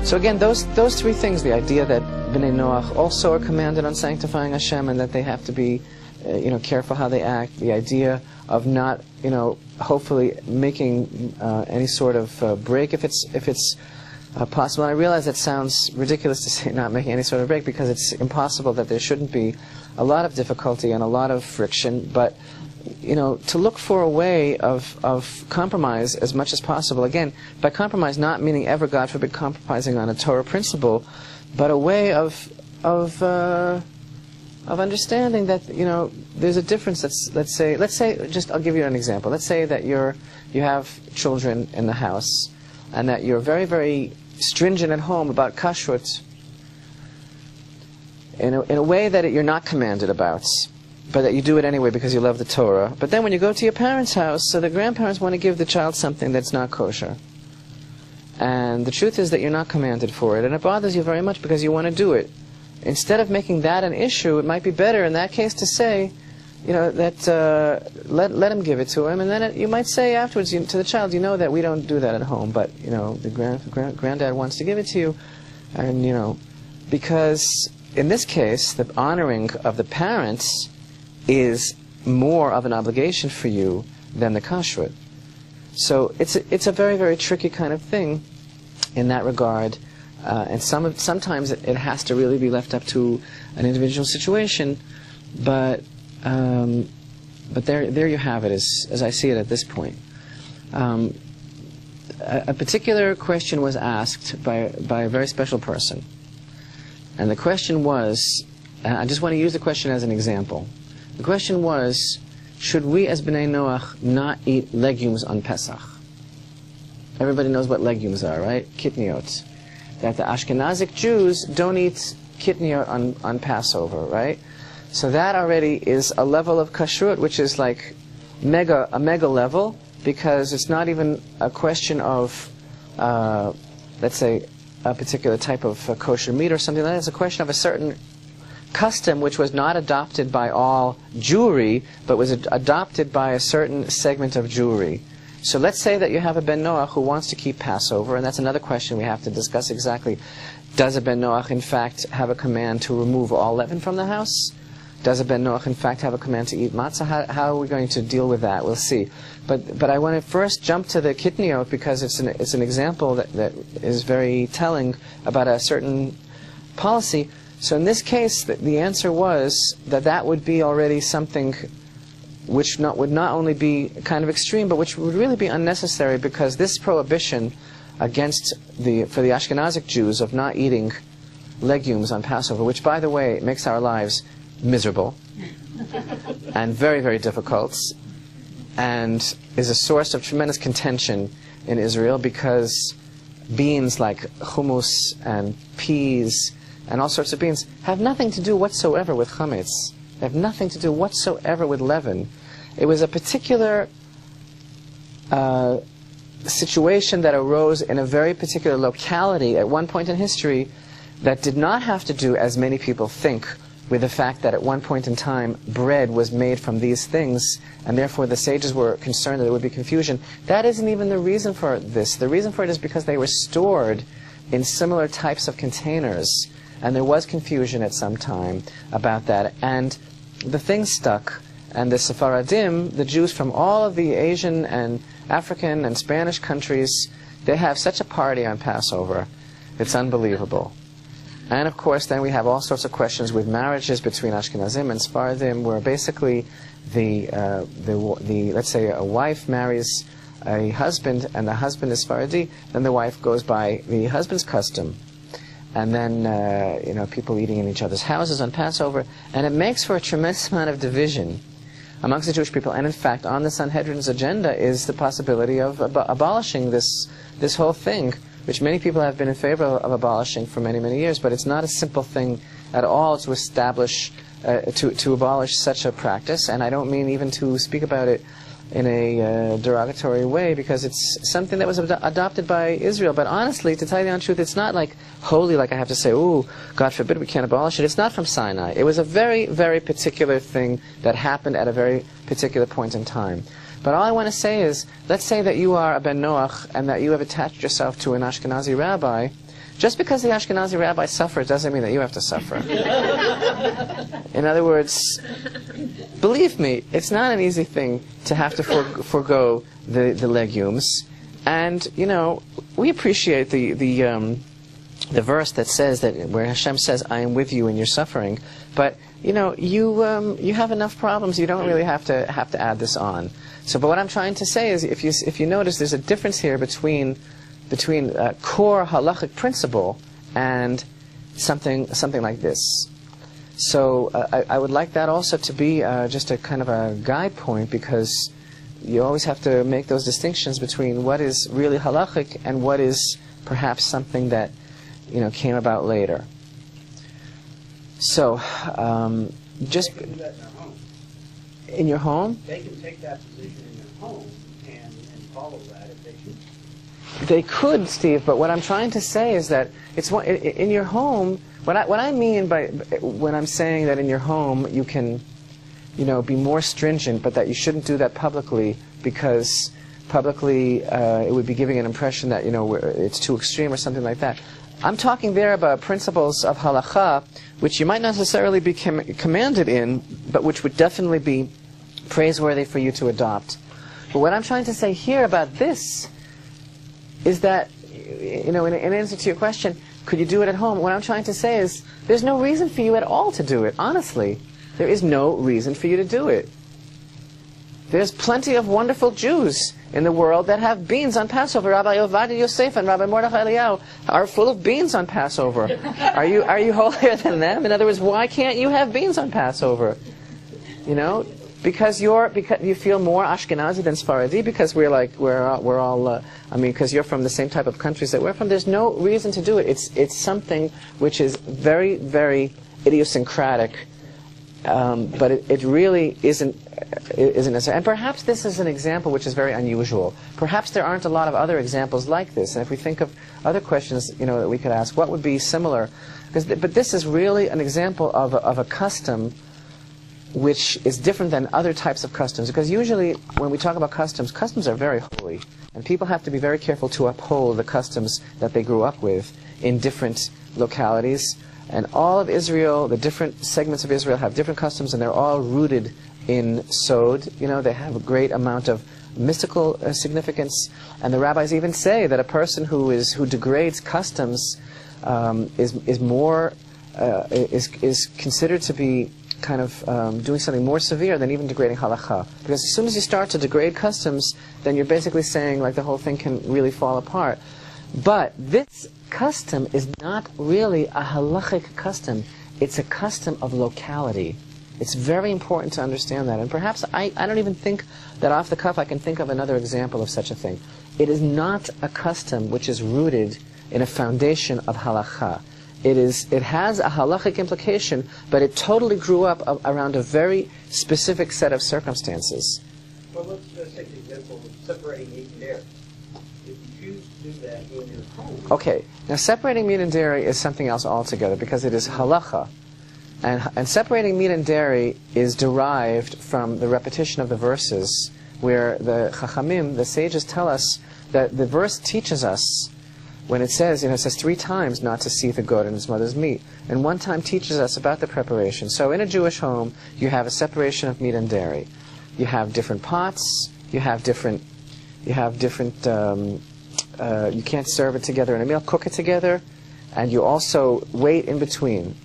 So again, those three things, the idea that Bnei Noach also are commanded on sanctifying Hashem and that they have to be careful how they act, the idea of not, hopefully making any sort of break if it's possible. And I realize that sounds ridiculous to say not making any sort of break, because it's impossible that there shouldn't be a lot of difficulty and a lot of friction, but to look for a way of compromise as much as possible. Again, by compromise, not meaning ever, God forbid, compromising on a Torah principle, but a way of understanding that there's a difference. Let's say just I'll give you an example. Let's say that you have children in the house, and that you're very, very stringent at home about kashrut in a way that you're not commanded about, but that you do it anyway because you love the Torah. But then when you go to your parents' house, so the grandparents want to give the child something that's not kosher. And the truth is that you're not commanded for it, and it bothers you very much because you want to do it. Instead of making that an issue, it might be better in that case to say, that let him give it to him, and then you might say afterwards to the child, that we don't do that at home, but the granddad wants to give it to you, and because in this case the honoring of the parents is more of an obligation for you than the kashrut. So it's a very, very tricky kind of thing in that regard, and sometimes it has to really be left up to an individual situation, but there you have it, as I see it at this point. A particular question was asked by a very special person, and the question was, I just want to use the question as an example. The question was, should we as Bnei Noach not eat legumes on Pesach? Everybody knows what legumes are, right? Kitnios. That the Ashkenazic Jews don't eat kitniot on Passover, right? So that already is a level of kashrut which is like a mega level, because it's not even a question of, let's say, a particular type of kosher meat or something like that. It's a question of a certain custom which was not adopted by all Jewry, but was adopted by a certain segment of Jewry. So let's say that you have a Ben Noach who wants to keep Passover, and that's another question we have to discuss exactly. Does a Ben Noach in fact have a command to remove all leaven from the house? Does a Ben Noach in fact have a command to eat matzah? How are we going to deal with that? We'll see. But I want to first jump to the Kitniot, because it's an example that is very telling about a certain policy. So in this case, the answer was that would be already something which would not only be kind of extreme, but which would really be unnecessary, because this prohibition against for the Ashkenazic Jews of not eating legumes on Passover, which, by the way, makes our lives miserable and very, very difficult, and is a source of tremendous contention in Israel, because beans like hummus and peas and all sorts of beans have nothing to do whatsoever with chametz. They have nothing to do whatsoever with leaven. It was a particular situation that arose in a very particular locality at one point in history that did not have to do, as many people think, with the fact that at one point in time bread was made from these things, and therefore the sages were concerned that there would be confusion. That isn't even the reason for this. The reason for it is because they were stored in similar types of containers, and there was confusion at some time about that, and the thing stuck. And the Sephardim, the Jews from all of the Asian and African and Spanish countries, they have such a party on Passover. It's unbelievable. And of course then we have all sorts of questions with marriages between Ashkenazim and Sephardim, where basically let's say a wife marries a husband and the husband is Sephardi, then the wife goes by the husband's custom. And then people eating in each other's houses on Passover, and it makes for a tremendous amount of division amongst the Jewish people. And in fact, on the Sanhedrin's agenda is the possibility of abolishing this whole thing, which many people have been in favor of abolishing for many, many years. But it's not a simple thing at all to establish, to abolish such a practice. And I don't mean even to speak about it in a derogatory way, because it's something that was adopted by Israel. But honestly, to tell you the honest truth, it's not like holy, like I have to say, ooh, God forbid we can't abolish it. It's not from Sinai. It was a very, very particular thing that happened at a very particular point in time. But all I want to say is, let's say that you are a Ben Noach and that you have attached yourself to an Ashkenazi rabbi. Just because the Ashkenazi rabbi suffers doesn't mean that you have to suffer. In other words, believe me, it's not an easy thing to have to forego the legumes. And, we appreciate the verse that says that, where Hashem says, I am with you in your suffering. But, you have enough problems, you don't really have to add this on. So, but what I'm trying to say is, if you notice, there's a difference here between core halachic principle and something like this. So I would like that also to be just a kind of a guide point, because you always have to make those distinctions between what is really halachic and what is perhaps something that came about later. So just they can do that in their home. In your home, They can take that position in their home and follow that if they choose. they could, Steve, but what I'm trying to say is that it's in your home. What I mean by when I'm saying that in your home you can, be more stringent, but that you shouldn't do that publicly, because publicly it would be giving an impression that it's too extreme or something like that. I'm talking there about principles of halakha, which you might not necessarily be commanded in, but which would definitely be praiseworthy for you to adopt. But what I'm trying to say here about this is that, in answer to your question, could you do it at home? What I'm trying to say is, there's no reason for you at all to do it, honestly. There is no reason for you to do it. There's plenty of wonderful Jews in the world that have beans on Passover. Rabbi Ovadia Yosef and Rabbi Mordechai Eliyahu are full of beans on Passover. Are you holier than them? In other words, why can't you have beans on Passover? Because you feel more Ashkenazi than Sephardi, because we're all because you're from the same type of countries that we're from. There's no reason to do it. It's something which is very, very idiosyncratic, but it really isn't necessary. And perhaps this is an example which is very unusual. Perhaps there aren't a lot of other examples like this. And if we think of other questions, that we could ask, what would be similar? But this is really an example of a custom which is different than other types of customs. Because usually when we talk about customs are very holy. And people have to be very careful to uphold the customs that they grew up with in different localities. And all of Israel, the different segments of Israel have different customs, and they're all rooted in Sod. They have a great amount of mystical significance. And the rabbis even say that a person who degrades customs is considered to be kind of doing something more severe than even degrading halakha. Because as soon as you start to degrade customs, then you're basically saying the whole thing can really fall apart. But this custom is not really a halachic custom. It's a custom of locality. It's very important to understand that. And perhaps I don't even think that off the cuff I can think of another example of such a thing. It is not a custom which is rooted in a foundation of halakha. It has a halachic implication, but it totally grew up around a very specific set of circumstances. Well, let's just take the example of separating meat and dairy. If you choose to do that in your home... Okay, now separating meat and dairy is something else altogether, because it is halacha. And separating meat and dairy is derived from the repetition of the verses, where the Chachamim, the sages, tell us that the verse teaches us, when it says 3 times not to see the goat in its mother's meat, and 1 time teaches us about the preparation. So in a Jewish home, you have a separation of meat and dairy. You have different pots. You can't serve it together in a meal. Cook it together, and you also wait in between.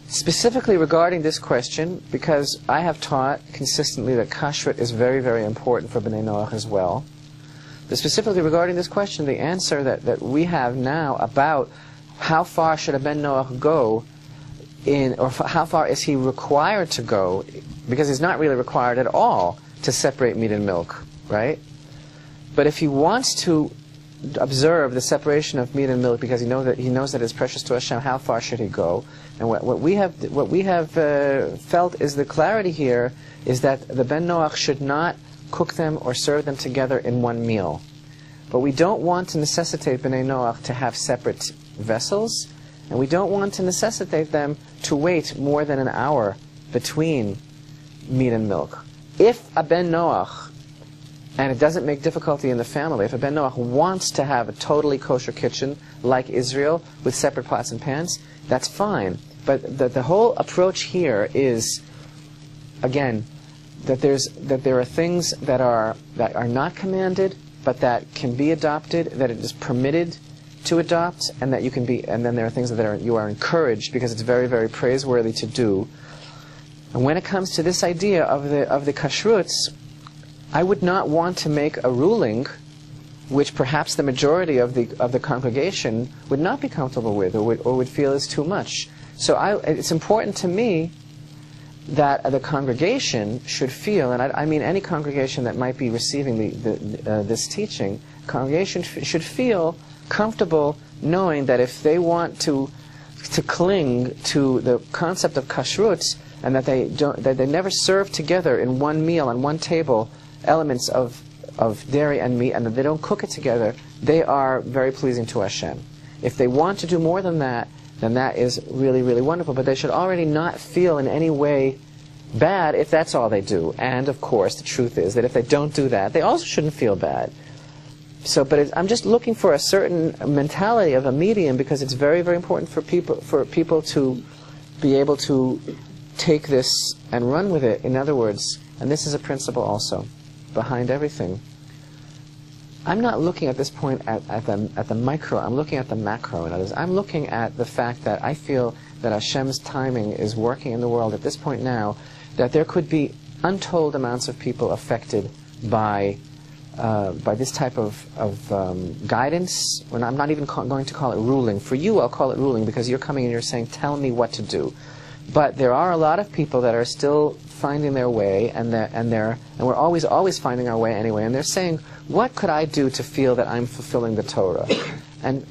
Specifically regarding this question, because I have taught consistently that kashrut is very, very important for Bnei Noach as well. But specifically regarding this question, the answer that we have now about how far should a Ben Noach go or how far is he required to go, because he's not really required at all to separate meat and milk, right? But if he wants to observe the separation of meat and milk because he knows that it's precious to Hashem, how far should he go? And what we have felt is the clarity here is that the Ben Noach should not cook them or serve them together in one meal. But we don't want to necessitate Bnei Noach to have separate vessels, and we don't want to necessitate them to wait more than an hour between meat and milk. If a Ben Noach and it doesn't make difficulty in the family. If a Bnei Noach wants to have a totally kosher kitchen like Israel with separate pots and pans, that's fine. But the whole approach here is, again, that there are things that are not commanded, but that can be adopted, that it is permitted to adopt, and that you can be, and then there are things that you are encouraged because it's very, very praiseworthy to do. And when it comes to this idea of the kashruts, I would not want to make a ruling which perhaps the majority of the congregation would not be comfortable with, or would feel is too much. So it's important to me that the congregation should feel, and I mean any congregation that might be receiving this teaching, congregation should feel comfortable knowing that if they want to cling to the concept of kashrut, and that they never serve together in one meal on one table elements of dairy and meat, and that they don't cook it together, they are very pleasing to Hashem. If they want to do more than that, then that is really, really wonderful. But they should already not feel in any way bad if that's all they do. And of course, the truth is that if they don't do that, they also shouldn't feel bad. So, but I'm just looking for a certain mentality of a medium, because it's very, very important for people to be able to take this and run with it. In other words, and this is a principle also behind everything, I'm not looking at this point at the micro, I'm looking at the macro. In other words, I'm looking at the fact that I feel that Hashem's timing is working in the world at this point now, that there could be untold amounts of people affected by this type of guidance. I'm not even going to call it ruling. For you, I'll call it ruling, because you're coming and you're saying, tell me what to do. But there are a lot of people that are still finding their way, and we're always finding our way anyway. And they're saying, what could I do to feel that I'm fulfilling the Torah? And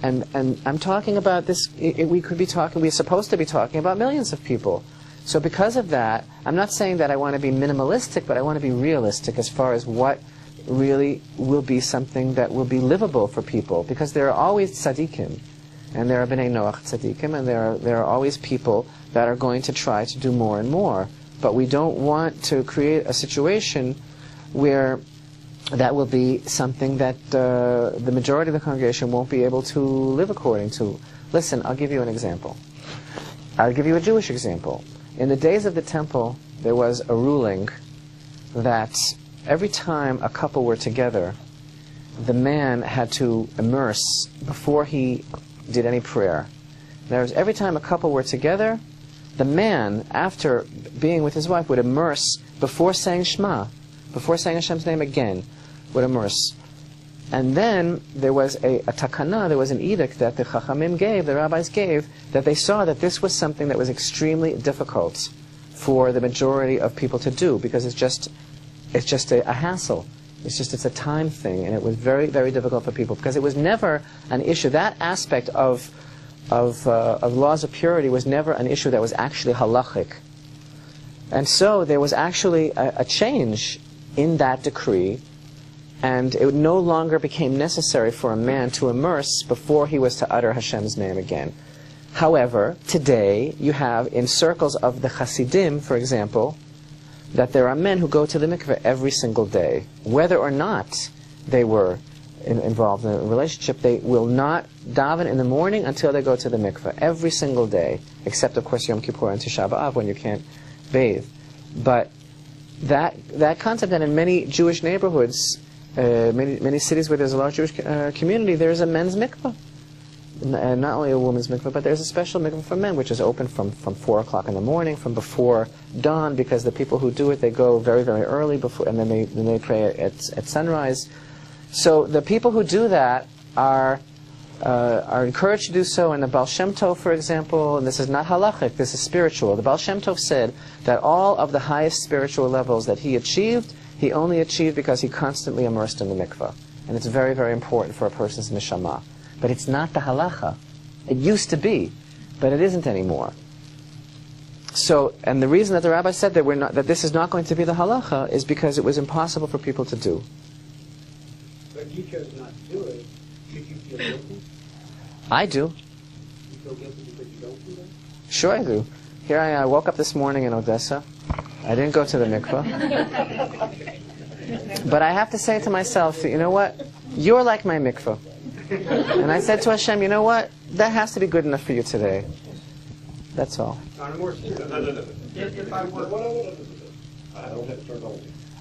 I'm talking about this. We're supposed to be talking about millions of people. So because of that, I'm not saying that I want to be minimalistic, but I want to be realistic as far as what really will be something that will be livable for people. Because there are always tzaddikim, and there are Bnei Noach tzaddikim, and there are always people that are going to try to do more and more. But we don't want to create a situation where that will be something that the majority of the congregation won't be able to live according to. Listen, I'll give you an example. I'll give you a Jewish example. In the days of the temple, there was a ruling that every time a couple were together, the man had to immerse before he did any prayer. Every time a couple were together, the man, after being with his wife, would immerse before saying Shema, before saying Hashem's name again, would immerse. And then there was a takana, there was an edict that the Chachamim gave, the rabbis gave, that they saw that this was something that was extremely difficult for the majority of people to do, because it's just a hassle. It's a time thing, and it was very, very difficult for people, because it was never an issue. That aspect of laws of purity was never an issue that was actually halachic. And so there was actually a change in that decree, and it no longer became necessary for a man to immerse before he was to utter Hashem's name again. However, today you have in circles of the Hasidim, for example, that there are men who go to the mikveh every single day. Whether or not they were involved in a relationship, they will not daven in the morning until they go to the mikveh every single day, except of course Yom Kippur and Tisha B'Av, when you can't bathe. But that concept, that in many Jewish neighborhoods, many cities where there's a large Jewish community, there's a men's mikveh. And not only a woman's mikveh, but there's a special mikveh for men, which is open from 4 o'clock in the morning, from before dawn, because the people who do it, they go very, very early before, and then they pray at sunrise. So the people who do that are encouraged to do so. And the Baal Shem Tov, for example, and this is not halachic, this is spiritual. The Baal Shem Tov said that all of the highest spiritual levels that he achieved, he only achieved because he constantly immersed in the mikveh. And it's very, very important for a person's neshama. But it's not the halacha. It used to be, but it isn't anymore. So, and the reason that the rabbi said that this is not going to be the halacha is because it was impossible for people to do. But you chose not to do it. Should you feel guilty? I do. You feel guilty because you don't do that? Sure I do. Here I woke up this morning in Odessa. I didn't go to the mikveh. But I have to say to myself, you know what? You're like my mikveh. And I said to Hashem, you know what? That has to be good enough for you today. That's all.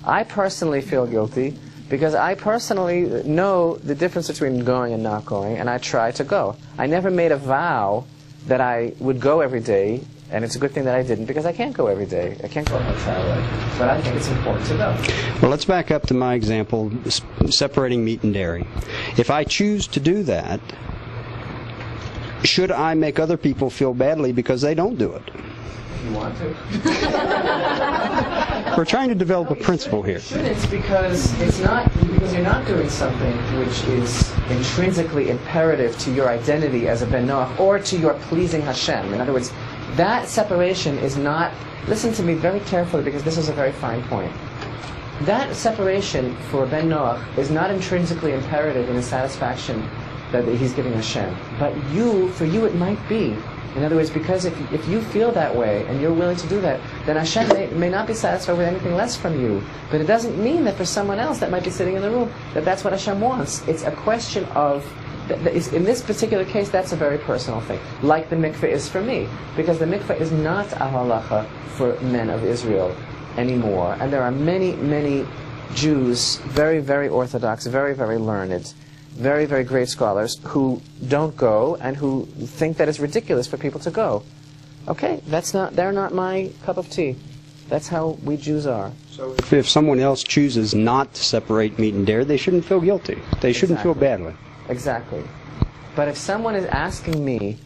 I personally feel guilty because I personally know the difference between going and not going, and I try to go. I never made a vow that I would go every day, and it's a good thing that I didn't because I can't go every day. I can't go on Saturday. But I think it's important to go. Well, let's back up to my example, separating meat and dairy. If I choose to do that, should I make other people feel badly because they don't do it? You want to? We're trying to develop a principle here. It's because you're not doing something which is intrinsically imperative to your identity as a Bnei Noach or to your pleasing Hashem. In other words, that separation is not. Listen to me very carefully because this is a very fine point. That separation for Bnei Noach is not intrinsically imperative in the satisfaction that he's giving Hashem. But for you it might be. In other words, because if you feel that way and you're willing to do that, then Hashem may not be satisfied with anything less from you. But it doesn't mean that for someone else that might be sitting in the room, that's what Hashem wants. It's a question of, in this particular case, that's a very personal thing. Like the mikveh is for me. Because the mikveh is not a halacha for men of Israel anymore. And there are many, many Jews, very, very orthodox, very, very learned, very, very great scholars who don't go and who think that it's ridiculous for people to go. Okay, they're not my cup of tea. That's how we Jews are. So if someone else chooses not to separate meat and dairy, they shouldn't feel guilty. They shouldn't feel badly. Exactly. But if someone is asking me,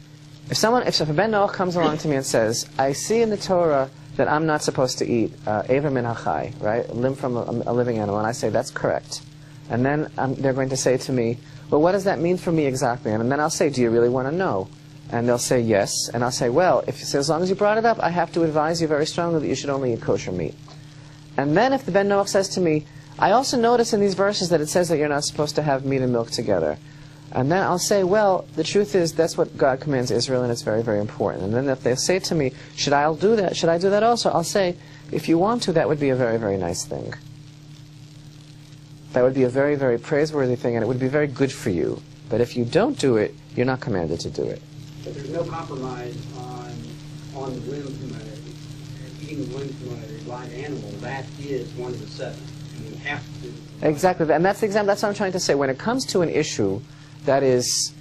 if a Bnei Noach comes along to me and says, I see in the Torah that I'm not supposed to eat Ever min hachai, right, a limb from a living animal, and I say that's correct. And then they're going to say to me, well, what does that mean for me exactly? And then I'll say, do you really want to know? And they'll say yes. And I'll say, well, as long as you brought it up, I have to advise you very strongly that you should only eat kosher meat. And then if the Bnei Noach says to me, I also notice in these verses that it says that you're not supposed to have meat and milk together. And then I'll say, well, the truth is that's what God commands Israel, and it's very, very important. And then if they say to me, should I do that? Should I do that also? I'll say, if you want to, that would be a very, very nice thing. That would be a very, very praiseworthy thing, and it would be very good for you. But if you don't do it, you're not commanded to do it. But there's no compromise on the limb from eating the limb from a live animal. That is one of the seven. You have to. Exactly, and that's the example. That's what I'm trying to say. When it comes to an issue that is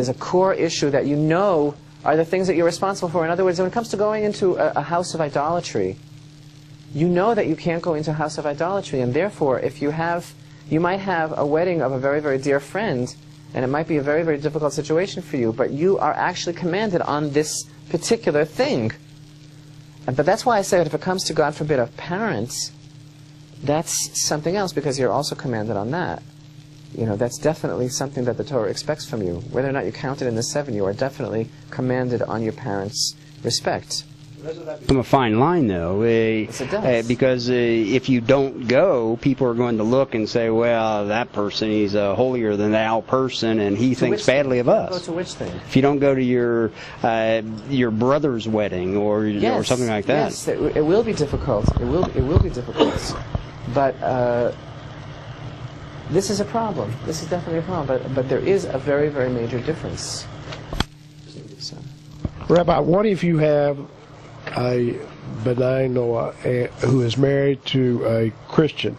a core issue that you know are the things that you're responsible for. In other words, when it comes to going into a house of idolatry, you know that you can't go into a house of idolatry, and therefore, if you might have a wedding of a very, very dear friend, and it might be a very, very difficult situation for you, but you are actually commanded on this particular thing. But that's why I say that if it comes to, God forbid, of parents, that's something else, because you're also commanded on that. You know, that's definitely something that the Torah expects from you. Whether or not you count it in the seven, you are definitely commanded on your parents' respect. From a fine line, though, Yes, it does. because if you don't go, people are going to look and say, well, that person, he's a holier-than-thou person, and he thinks badly of us. Go to which thing? If you don't go to your brother's wedding or something like that. Yes, it will be difficult. It will be difficult. But this is a problem. This is definitely a problem. But there is a very, very major difference. So. Rabbi, what if you have a Bnei Noach who is married to a Christian,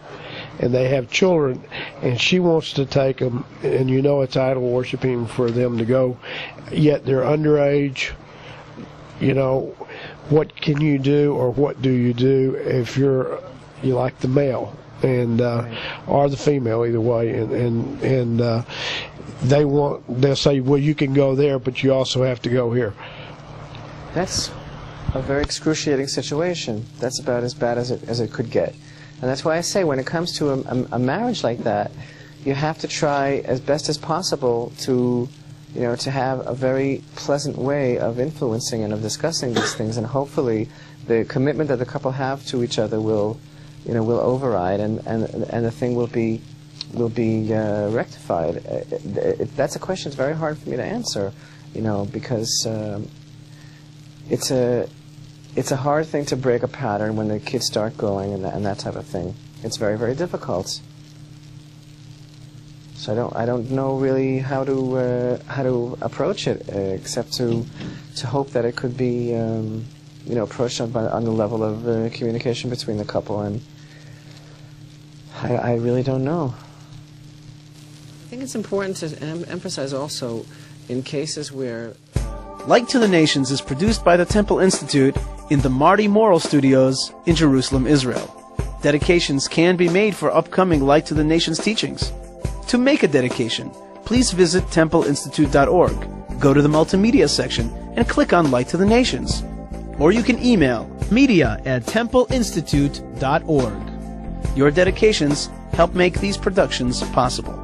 and they have children, and she wants to take them, and you know it's idol worshiping for them to go, yet they're underage? You know, what can you do, or what do you do if you like the male and or the female, either way, and they'll say, well, you can go there, but you also have to go here. That's a very excruciating situation. That's about as bad as it could get. And that's why I say when it comes to a marriage like that, you have to try as best as possible to have a very pleasant way of influencing and of discussing these things, and hopefully the commitment that the couple have to each other will override, and the thing will be rectified. That's a question that's very hard for me to answer, because it's a hard thing to break a pattern when the kids start going and that type of thing. it's very, very difficult. So I don't know really how to approach it, except to hope that it could be approached on the level of communication between the couple, and I really don't know. I think it's important to emphasize also in cases where Light to the Nations is produced by the Temple Institute in the Marty Morrell Studios in Jerusalem, Israel. Dedications can be made for upcoming Light to the Nations teachings. To make a dedication, please visit templeinstitute.org, go to the multimedia section, and click on Light to the Nations. Or you can email media@templeinstitute.org. Your dedications help make these productions possible.